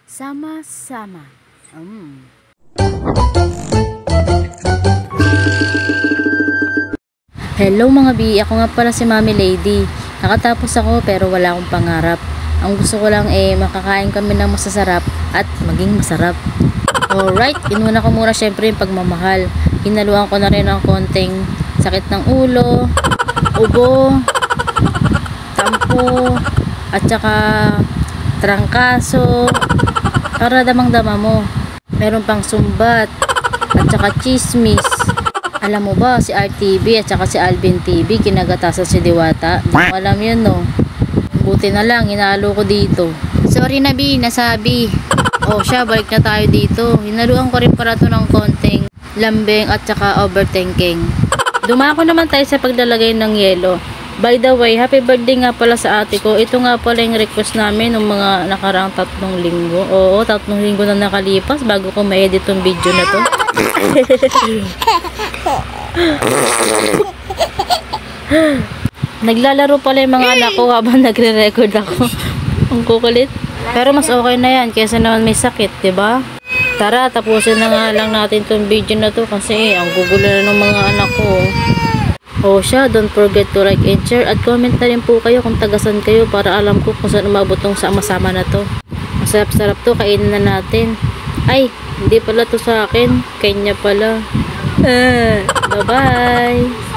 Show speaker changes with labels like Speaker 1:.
Speaker 1: Sama-sama. Hello mga bi, ako nga pala si Mami Lady. Nakatapos ako pero wala akong pangarap. Ang gusto ko lang makakain kami ng masasarap at maging masarap. Alright, inuna ko muna syempre yung pagmamahal. Hinaluan ko na rin ng konting sakit ng ulo, ubo, tampo, at saka trangkaso, para damang-dama mo. Meron pang sumbat, at saka chismis. Alam mo ba, si RTV at saka si Alvin TV, kinagatasan si Diwata. Di ko alam yun, no? Buti na lang, inalo ko dito. Sorry na, Bi, nasabi. Oh, siya, balik na tayo dito. Hinaluan ko rin para to ng konting lambing at saka overthinking. Dumako naman tayo sa paglalagay ng yelo. By the way, happy birthday nga pala sa ate ko. Ito nga pala yung request namin ng mga nakaraang 3 linggo. Oo, 3 linggo na nakalipas bago ko ma-edit tong video na to. Naglalaro pala yung mga anak ko habang nagre-record ako. Ang kukulit. Pero mas okay na yan kaysa naman may sakit, 'di ba? Tara, tapusin na nga lang natin tong video na to kasi ang gugulo na ng mga anak ko. O siya, don't forget to like and share at comment na rin po kayo kung tagasan kayo para alam ko kung saan umabot tong sama-sama na to. Masarap-sarap to, kainin na natin. Ay, hindi pala to sa akin, kanya pala. Bye-bye!